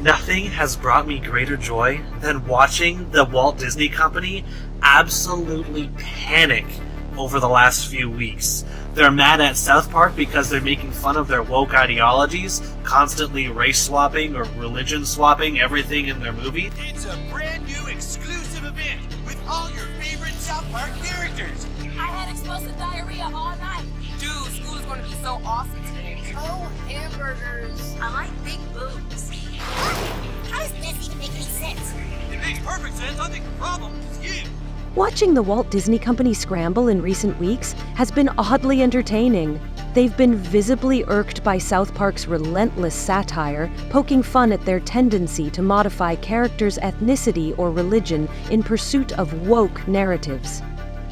Nothing has brought me greater joy than watching the Walt Disney Company absolutely panic over the last few weeks. They're mad at South Park because they're making fun of their woke ideologies, constantly race swapping or religion swapping everything in their movie. It's a brand new exclusive event with all your favorite South Park characters. I had explosive diarrhea all night. Dude, school's gonna be so awesome today. Oh, hamburgers. I like big boobs. How does this even make any sense? It makes perfect sense. I think the problem is you. Watching the Walt Disney Company scramble in recent weeks has been oddly entertaining. They've been visibly irked by South Park's relentless satire, poking fun at their tendency to modify characters' ethnicity or religion in pursuit of woke narratives.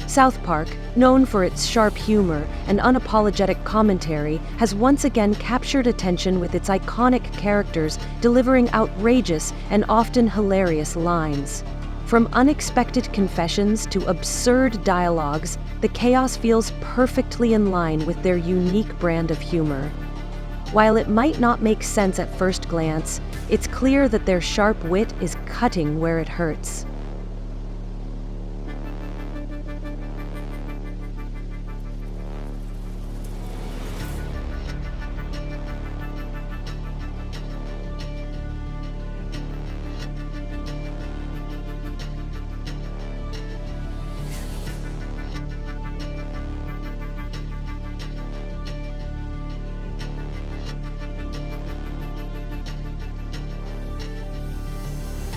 South Park, known for its sharp humor and unapologetic commentary, has once again captured attention with its iconic characters delivering outrageous and often hilarious lines. From unexpected confessions to absurd dialogues, the chaos feels perfectly in line with their unique brand of humor. While it might not make sense at first glance, it's clear that their sharp wit is cutting where it hurts.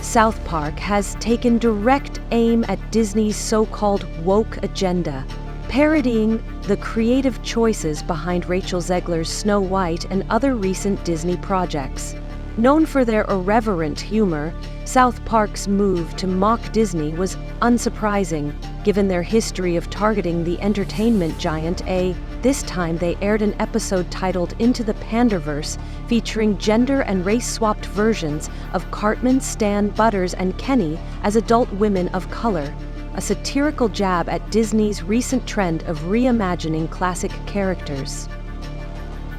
South Park has taken direct aim at Disney's so-called woke agenda, parodying the creative choices behind Rachel Zegler's Snow White and other recent Disney projects. Known for their irreverent humor, South Park's move to mock Disney was unsurprising, given their history of targeting the entertainment giant. This time they aired an episode titled Into the Panderverse, featuring gender and race-swapped versions of Cartman, Stan, Butters, and Kenny as adult women of color, a satirical jab at Disney's recent trend of reimagining classic characters.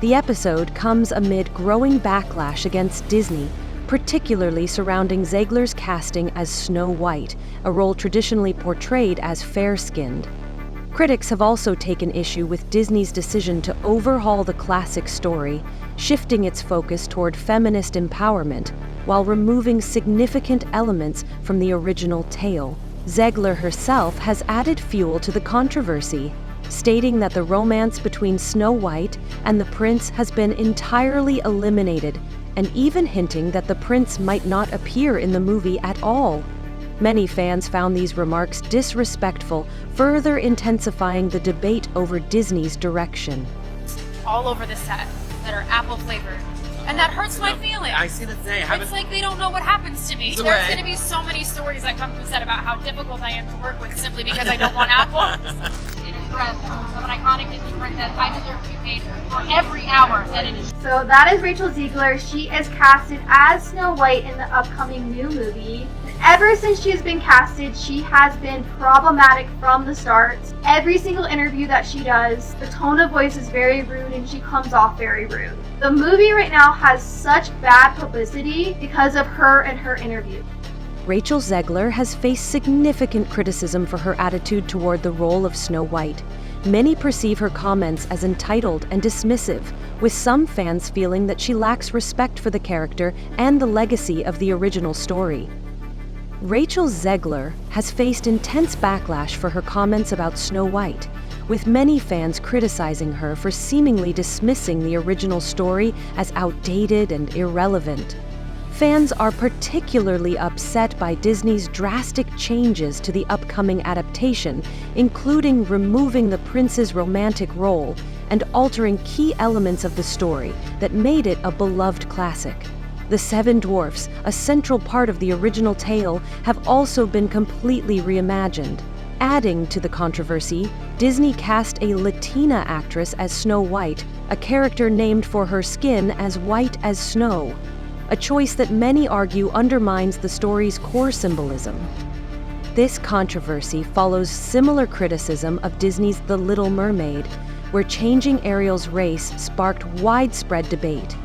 The episode comes amid growing backlash against Disney, particularly surrounding Zegler's casting as Snow White, a role traditionally portrayed as fair-skinned. Critics have also taken issue with Disney's decision to overhaul the classic story, shifting its focus toward feminist empowerment while removing significant elements from the original tale. Zegler herself has added fuel to the controversy, stating that the romance between Snow White and the prince has been entirely eliminated, and even hinting that the prince might not appear in the movie at all. Many fans found these remarks disrespectful, further intensifying the debate over Disney's direction. All over the set that are apple flavored. And that hurts my feelings. I see the thing. It's like they don't know what happens to me. There's going to be so many stories that come from the set about how difficult I am to work with simply because I don't want apples. It is breath of an iconic Disney princess. I deserve to be paid for every hour that it is. So that is Rachel Zegler. She is casted as Snow White in the upcoming new movie. Ever since she has been casted, she has been problematic from the start. Every single interview that she does, the tone of voice is very rude and she comes off very rude. The movie right now has such bad publicity because of her and her interview. Rachel Zegler has faced significant criticism for her attitude toward the role of Snow White. Many perceive her comments as entitled and dismissive, with some fans feeling that she lacks respect for the character and the legacy of the original story. Rachel Zegler has faced intense backlash for her comments about Snow White, with many fans criticizing her for seemingly dismissing the original story as outdated and irrelevant. Fans are particularly upset by Disney's drastic changes to the upcoming adaptation, including removing the prince's romantic role and altering key elements of the story that made it a beloved classic. The Seven Dwarfs, a central part of the original tale, have also been completely reimagined. Adding to the controversy, Disney cast a Latina actress as Snow White, a character named for her skin as white as snow, a choice that many argue undermines the story's core symbolism. This controversy follows similar criticism of Disney's The Little Mermaid, where changing Ariel's race sparked widespread debate.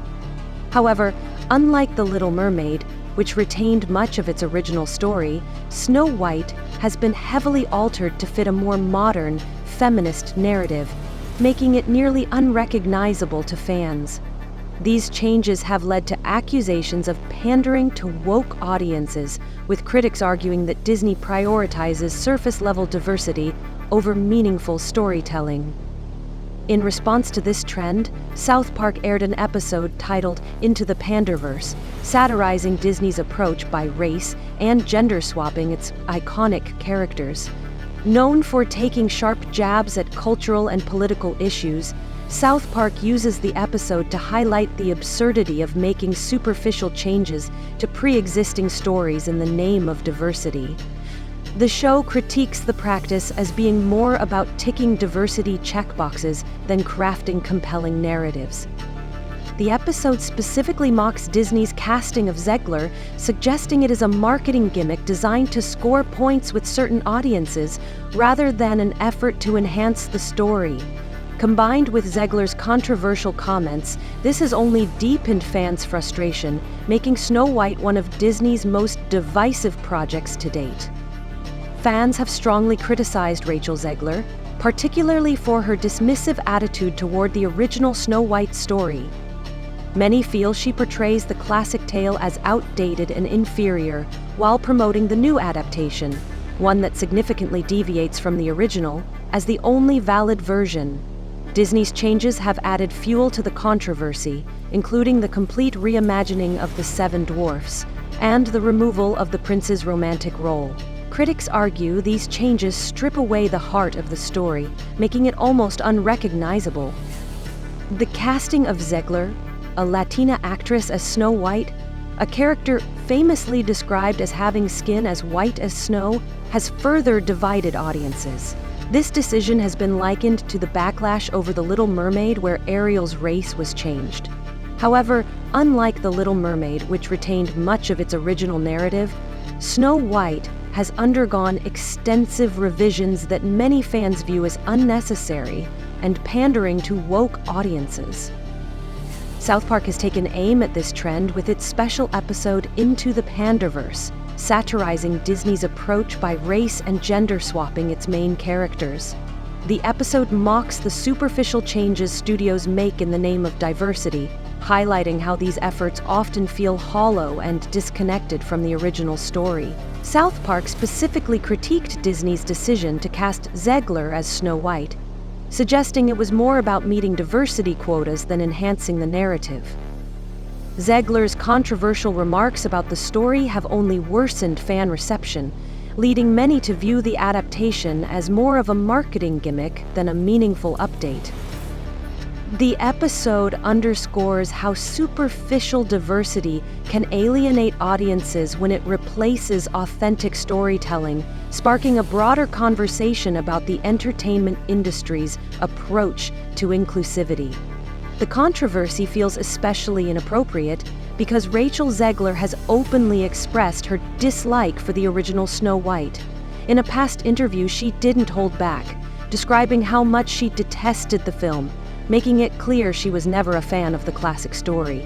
However, Unlike The Little Mermaid, which retained much of its original story, Snow White has been heavily altered to fit a more modern, feminist narrative, making it nearly unrecognizable to fans. These changes have led to accusations of pandering to woke audiences, with critics arguing that Disney prioritizes surface-level diversity over meaningful storytelling. In response to this trend, South Park aired an episode titled Into the Panderverse, satirizing Disney's approach by race and gender swapping its iconic characters. Known for taking sharp jabs at cultural and political issues, South Park uses the episode to highlight the absurdity of making superficial changes to pre-existing stories in the name of diversity. The show critiques the practice as being more about ticking diversity checkboxes than crafting compelling narratives. The episode specifically mocks Disney's casting of Zegler, suggesting it is a marketing gimmick designed to score points with certain audiences rather than an effort to enhance the story. Combined with Zegler's controversial comments, this has only deepened fans' frustration, making Snow White one of Disney's most divisive projects to date. Fans have strongly criticized Rachel Zegler, particularly for her dismissive attitude toward the original Snow White story. Many feel she portrays the classic tale as outdated and inferior, while promoting the new adaptation, one that significantly deviates from the original, as the only valid version. Disney's changes have added fuel to the controversy, including the complete reimagining of the Seven Dwarfs and the removal of the prince's romantic role. Critics argue these changes strip away the heart of the story, making it almost unrecognizable. The casting of Zegler, a Latina actress as Snow White, a character famously described as having skin as white as snow, has further divided audiences. This decision has been likened to the backlash over The Little Mermaid, where Ariel's race was changed. However, unlike The Little Mermaid, which retained much of its original narrative, Snow White has undergone extensive revisions that many fans view as unnecessary and pandering to woke audiences. South Park has taken aim at this trend with its special episode Into the Panderverse, satirizing Disney's approach by race and gender swapping its main characters. The episode mocks the superficial changes studios make in the name of diversity, highlighting how these efforts often feel hollow and disconnected from the original story. South Park specifically critiqued Disney's decision to cast Zegler as Snow White, suggesting it was more about meeting diversity quotas than enhancing the narrative. Zegler's controversial remarks about the story have only worsened fan reception, leading many to view the adaptation as more of a marketing gimmick than a meaningful update. The episode underscores how superficial diversity can alienate audiences when it replaces authentic storytelling, sparking a broader conversation about the entertainment industry's approach to inclusivity. The controversy feels especially inappropriate because Rachel Zegler has openly expressed her dislike for the original Snow White. In a past interview, she didn't hold back, describing how much she detested the film, making it clear she was never a fan of the classic story.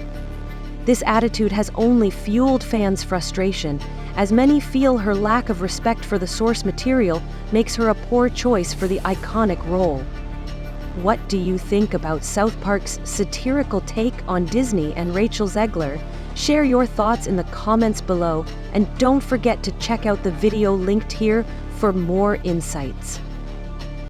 This attitude has only fueled fans' frustration, as many feel her lack of respect for the source material makes her a poor choice for the iconic role. What do you think about South Park's satirical take on Disney and Rachel Zegler? Share your thoughts in the comments below, and don't forget to check out the video linked here for more insights.